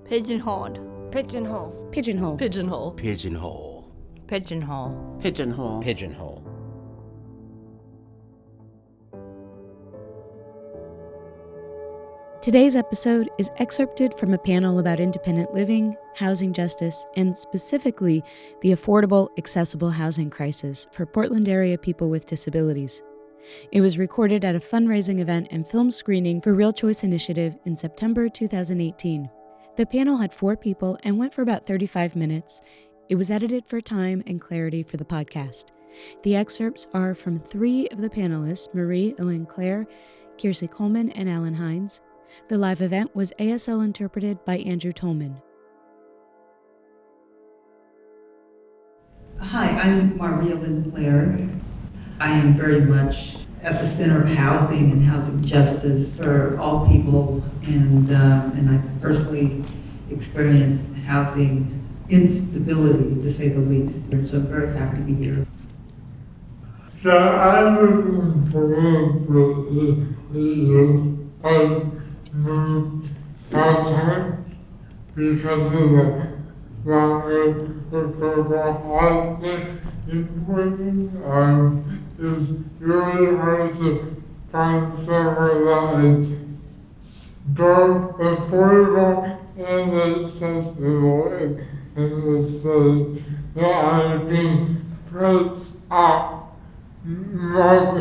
Pigeonholed. Pigeonhole. Pigeonhole. Pigeonhole. Pigeonhole. Pigeonhole. Pigeonhole. Pigeonhole. Today's episode is excerpted from a panel about independent living, housing justice, and specifically the affordable, accessible housing crisis for Portland area people with disabilities. It was recorded at a fundraising event and film screening for Real Choice Initiative in September 2018. The panel had 4 people and went for about 35 minutes. It was edited for time and clarity for the podcast. The excerpts are from 3 of the panelists, Marie Elaine Claire, Kiersey Coleman, and Alan Hines. The live event was ASL interpreted by Andrew Tolman. Hi, I'm Maria Lynn Claire. I am very much at the center of housing and housing justice for all people, and I've personally experienced housing instability, to say the least. So I'm very happy to be here. So I live in Portland for years. I moved part-time because of the lack of affordable housing in Portland. It's really hard to find somewhere that is both affordable and accessible in the city that I've been placed out multiple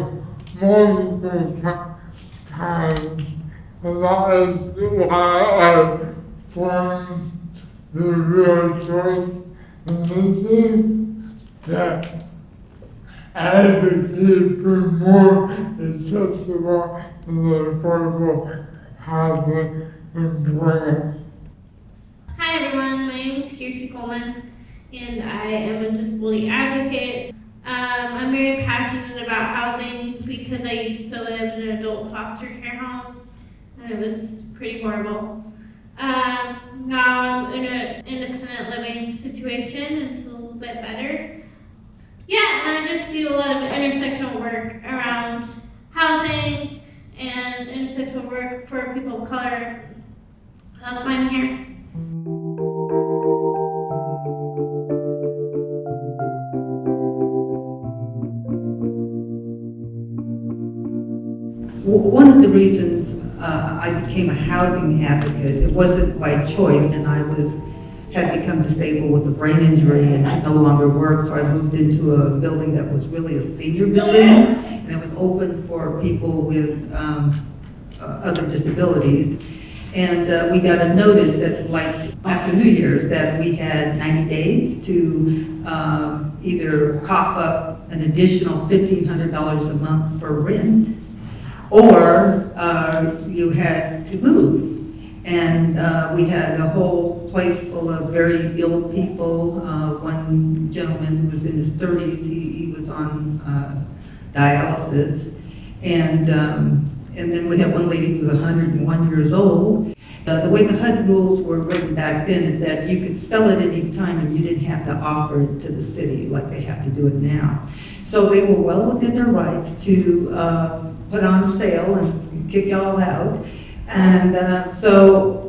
times. And that is why I formed the Real Choice Initiative that advocate for more accessible and affordable housing in Portland. Hi everyone, my name is Kiersey Coleman and I am a disability advocate. I'm very passionate about housing because I used to live in an adult foster care home and it was pretty horrible. Now I'm in an independent living situation and it's a little bit better. Yeah, and I just do a lot of intersectional work around housing and intersectional work for people of color. That's why I'm here. One of the reasons I became a housing advocate, it wasn't by choice, and I had become disabled with a brain injury and could no longer work, so I moved into a building that was really a senior building, and it was open for people with other disabilities. And we got a notice that, like, after New Year's, that we had 90 days to either cough up an additional $1,500 a month for rent, or you had to move. And we had a whole place full of very ill people. One gentleman who was in his 30s, he was on dialysis. And then we had one lady who was 101 years old. The way the HUD rules were written back then is that you could sell it at any time and you didn't have to offer it to the city like they have to do it now. So they were well within their rights to put on a sale and kick y'all out. And so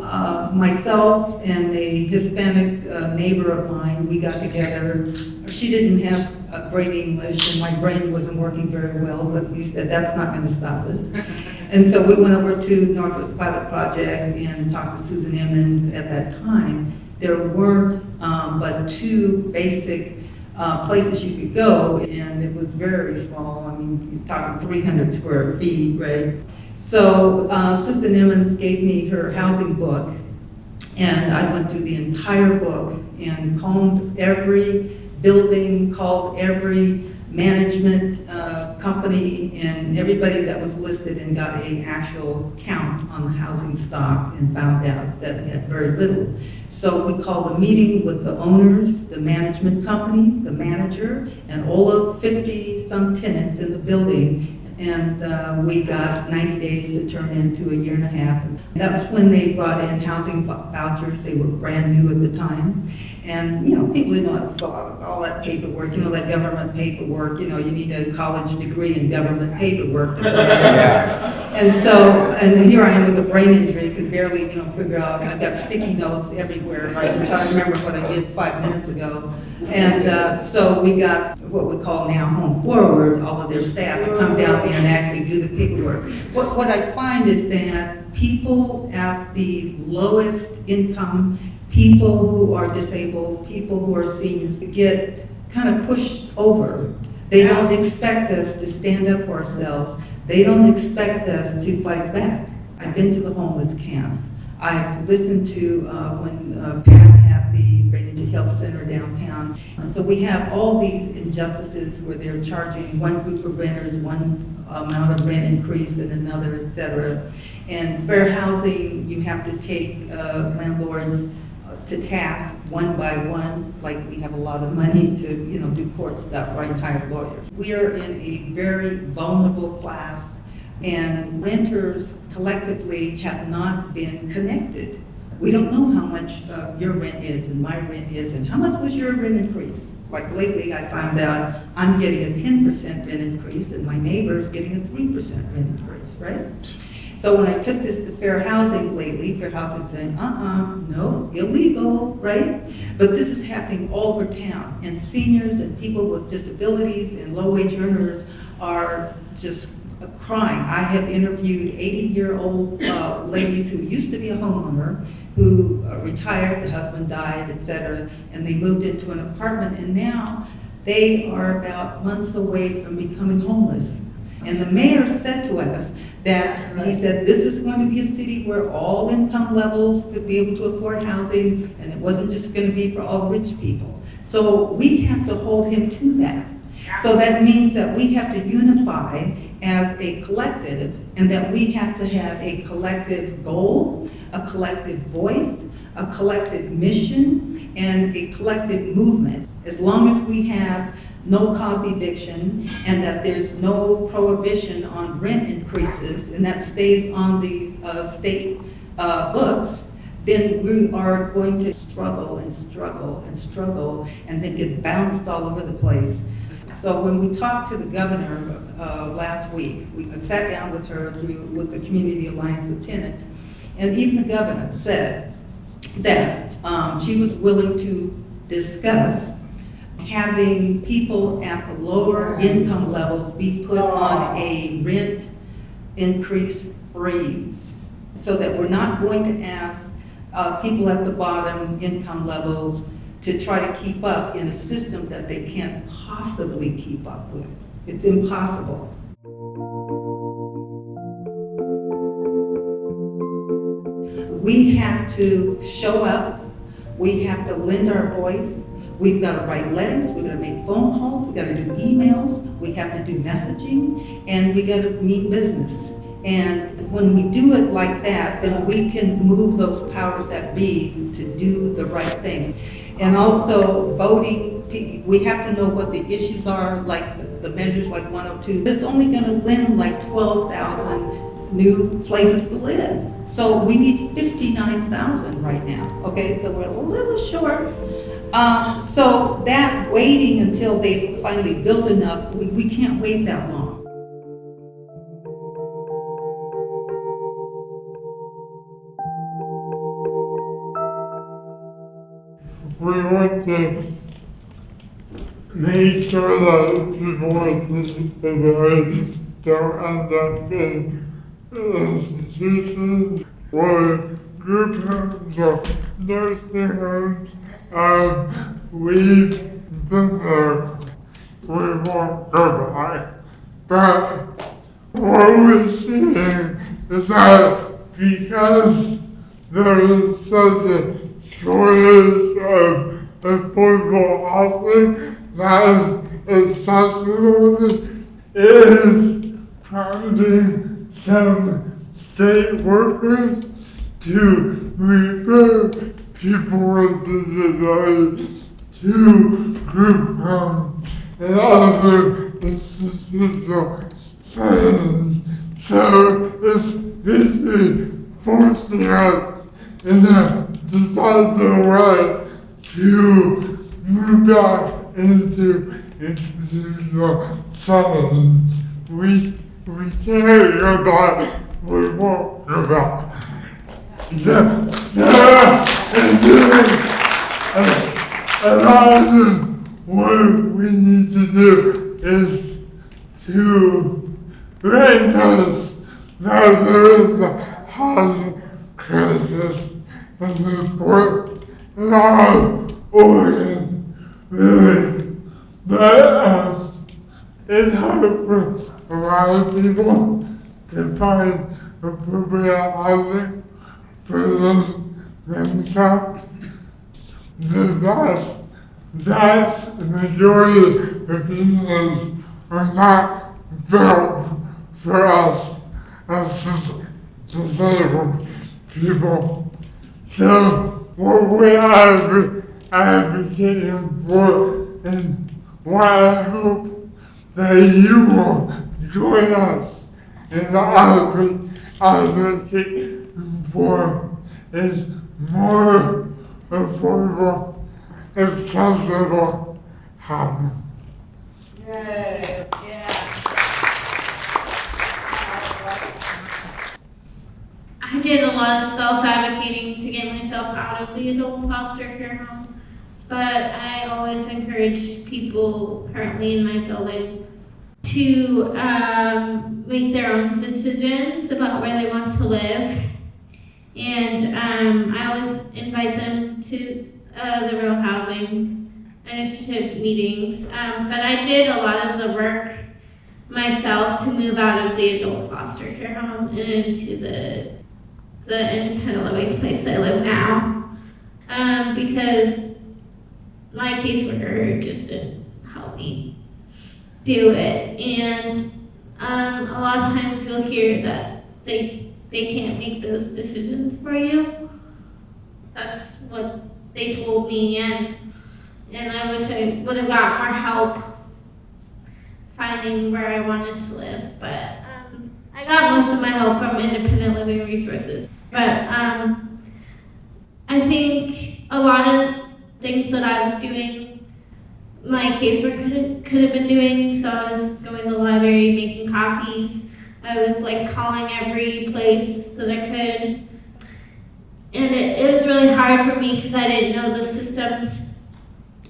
myself and a Hispanic neighbor of mine, we got together. She didn't have great English and my brain wasn't working very well, but we said that's not going to stop us. And so we went over to Northwest Pilot Project and talked to Susan Emmons. At that time, there weren't but 2 basic places you could go, and it was very small. I mean, you're talking 300 square feet, right? So Susan Emmons gave me her housing book, and I went through the entire book and combed every building, called every management company and everybody that was listed, and got an actual count on the housing stock and found out that we had very little. So we called a meeting with the owners, the management company, the manager, and all of 50-some tenants in the building. And we got 90 days to turn into a year and a half. That's when they brought in housing vouchers. They were brand new at the time. And, you know, people didn't know how to fill out all that paperwork, you know, that government paperwork. You know, you need a college degree in government paperwork. And so, and here I am with a brain injury, could barely, figure out, I've got sticky notes everywhere, right? I'm trying to remember what I did 5 minutes ago. And so we got what we call now Home Forward, all of their staff to come down there and actually do the paperwork. What I find is that people at the lowest income, people who are disabled, people who are seniors, get kind of pushed over. They don't expect us to stand up for ourselves. They don't expect us to fight back. I've been to the homeless camps. I've listened to when Pat had the Brain Injury Health Center downtown. And so we have all these injustices where they're charging one group of renters one amount of rent increase and another, et cetera. And fair housing, you have to take landlords to task one by one, like we have a lot of money to, do court stuff, right, and hire lawyers. We are in a very vulnerable class, and renters collectively have not been connected. We don't know how much your rent is and my rent is, and how much was your rent increase? Like lately, I found out I'm getting a 10% rent increase, and my neighbor's getting a 3% rent increase, right? So when I took this to fair housing lately, fair housing saying, no, illegal, right? But this is happening all over town, and seniors and people with disabilities and low-wage earners are just crying. I have interviewed 80-year-old ladies who used to be a homeowner, who retired, the husband died, et cetera, and they moved into an apartment, and now they are about months away from becoming homeless. And the mayor said to us that, he said, this is going to be a city where all income levels could be able to afford housing, and it wasn't just going to be for all rich people. So we have to hold him to that. So that means that we have to unify as a collective, and that we have to have a collective goal, a collective voice, a collective mission, and a collective movement. As long as we have no cause eviction, and that there's no prohibition on rent increases, and that stays on these state books, then we are going to struggle and struggle and struggle, and then get bounced all over the place. So when we talked to the governor last week, we sat down with her with the Community Alliance of Tenants, and even the governor said that she was willing to discuss having people at the lower income levels be put on a rent increase freeze, so that we're not going to ask people at the bottom income levels to try to keep up in a system that they can't possibly keep up with. It's impossible. We have to show up. We have to lend our voice. We've got to write letters, we've got to make phone calls, we've got to do emails, we have to do messaging, and we got to mean business. And when we do it like that, then we can move those powers that be to do the right thing. And also voting, we have to know what the issues are, like the measures like 102. It's only going to lend like 12,000 new places to live. So we need 59,000 right now, okay? So we're a little short. So that waiting until they finally build enough, we can't wait that long. We want to make sure that people with disabilities don't end up in institutions or group homes or nursing homes. We've been there, we won't go back. But what we're seeing is that because there is such a shortage of affordable housing that is accessible, is prompting some state workers to refer people with disabilities to group homes and other institutional settings. So it's basically forcing us in a decisive way to move back into institutional settings. We can't go back we talk about a lot of what we need to do is to recognize that there is a housing crisis and support our organ really. But it's hard for a lot of people to find appropriate housing for themselves. The vast majority of families are not built for us as disabled people. So what we are advocating for and what I hope that you will join us in advocating for is more affordable, accessible housing. I did a lot of self-advocating to get myself out of the adult foster care home, but I always encourage people currently in my building to make their own decisions about where they want to live. And I always invite them to the Real Housing Initiative meetings. But I did a lot of the work myself to move out of the adult foster care home and into the independent living place that I live now. Because my caseworker just didn't help me do it. And a lot of times you'll hear that they can't make those decisions for you. That's what they told me, and I wish I would have got more help finding where I wanted to live. But I got most of my help from independent living resources. But I think a lot of things that I was doing, my caseworker could have been doing. So I was going to the library, making copies. I was like calling every place that I could. And it was really hard for me because I didn't know the systems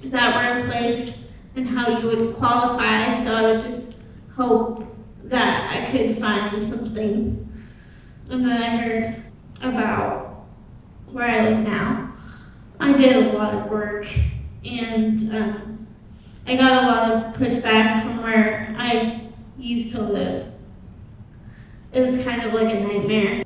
that were in place and how you would qualify. So I would just hope that I could find something. And then I heard about where I live now. I did a lot of work, and I got a lot of pushback from where I used to live. It was kind of like a nightmare.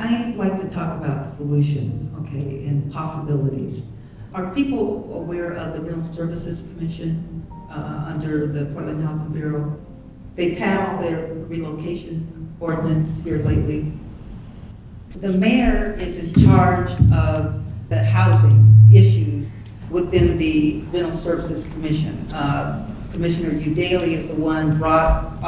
I like to talk about solutions, okay, and possibilities. Are people aware of the Rental Services Commission under the Portland Housing Bureau? They passed their relocation ordinance here lately. The mayor is in charge of the housing issues within the Rental Services Commission. Commissioner Udaly is the one brought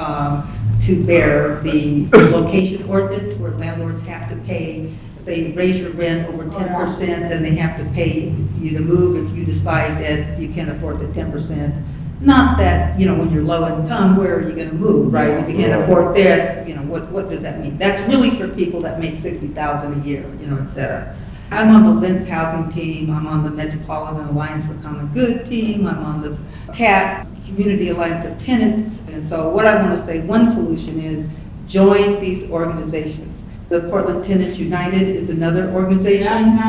to bear the location ordinance where landlords have to pay. If they raise your rent over 10%, then they have to pay you to move if you decide that you can't afford the 10%. Not that, when you're low income, where are you going to move, right? If you can't afford that, what does that mean? That's really for people that make $60,000 a year, et cetera. I'm on the Lentz housing team. I'm on the Metropolitan Alliance for Common Good team. I'm on the CAT, Community Alliance of Tenants. And so what I want to say, one solution is join these organizations. The Portland Tenants United is another organization.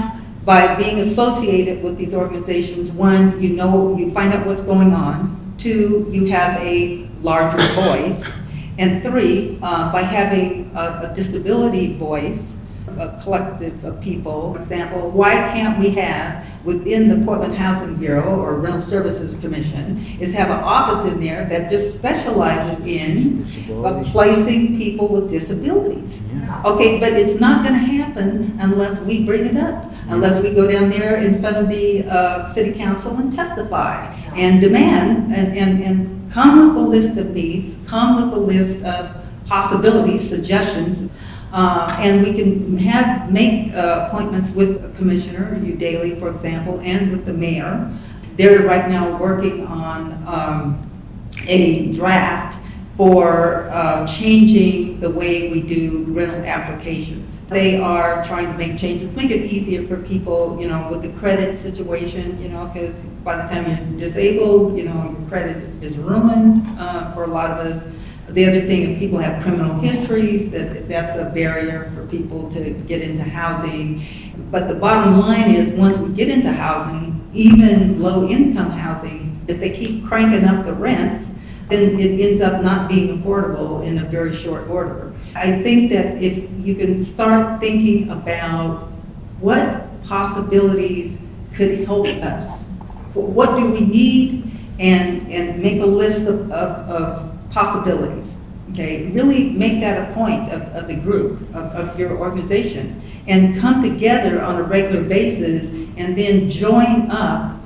By being associated with these organizations, one, you find out what's going on. Two, you have a larger voice. And three, by having a disability voice, a collective of people, for example, why can't we have within the Portland Housing Bureau or Rental Services Commission is have an office in there that just specializes in placing people with disabilities. Okay, but it's not going to happen unless we bring it up, unless we go down there in front of the city council and testify and demand and come with a list of needs, come with a list of possibilities, suggestions. And we can make appointments with a commissioner, you daily, for example, and with the mayor. They're right now working on a draft for changing the way we do rental applications. They are trying to make changes, make it easier for people, with the credit situation, because by the time you're disabled, your credit is ruined for a lot of us. The other thing, if people have criminal histories, that's a barrier for people to get into housing. But the bottom line is, once we get into housing, even low-income housing, if they keep cranking up the rents, then it ends up not being affordable in a very short order. I think that if you can start thinking about what possibilities could help us, what do we need, and make a list of possibilities, okay? Really make that a point of the group, of your organization, and come together on a regular basis, and then join up,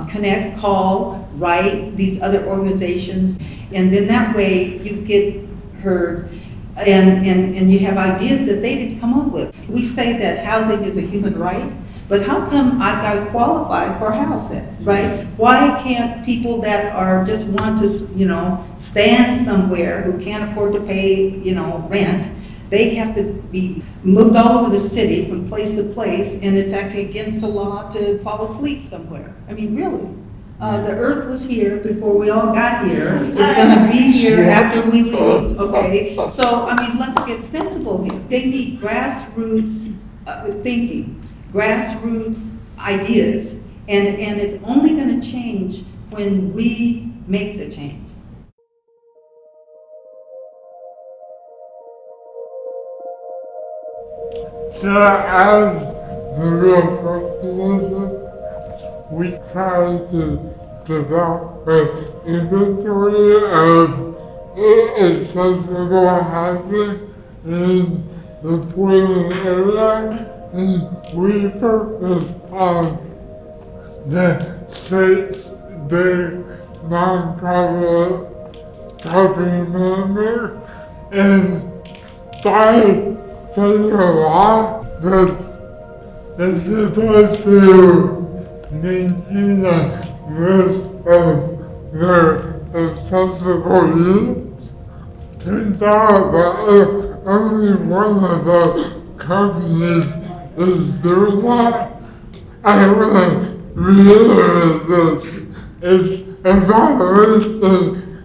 connect, call, write these other organizations, and then that way you get heard, and you have ideas that they didn't come up with. We say that housing is a human right, but how come I've got to qualify for housing, right? Why can't people that are just want to, stand somewhere, who can't afford to pay, rent, they have to be moved all over the city from place to place, and it's actually against the law to fall asleep somewhere. I mean, really. The earth was here before we all got here. It's gonna be here after we leave, okay? So, let's get sensible here. They need grassroots thinking, grassroots ideas, and it's only gonna change when we make the change. So as the real population, we try to develop an inventory of accessible housing in the Portland area, and we focus on the state's big nonprofit property management, and by federal law that is supposed to maintain a list of their accessible units. Turns out that only one of the companies is doing that. I want to reiterate this. It's a violation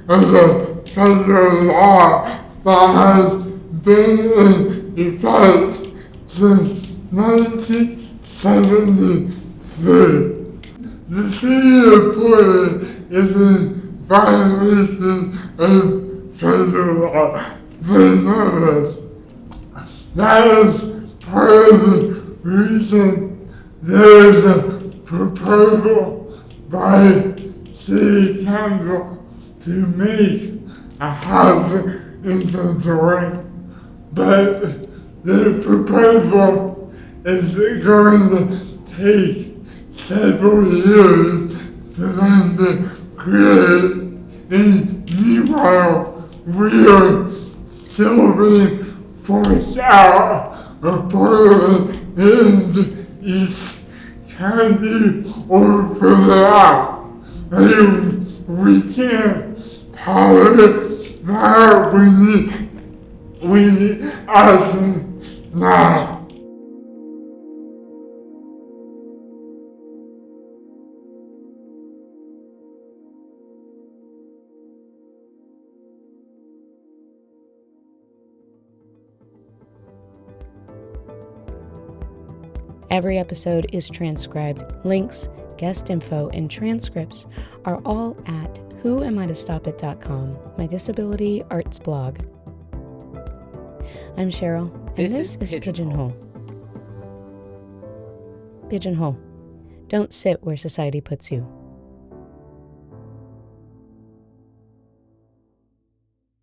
of the federal law that has been in effect since 1973. The city of Portland is in violation of federal law. They know this. That is part of the reason there is a proposal by City Council to make a housing inventory, but the proposal is going to take several years for them to create, and meanwhile we are still being forced out of Portland and each county or further out. We can't tolerate that. We need action now. Every episode is transcribed. Links, guest info, and transcripts are all at whoamiitostopit.com, my disability arts blog. I'm Cheryl, and this is Pigeonhole. Pigeonhole. Don't sit where society puts you.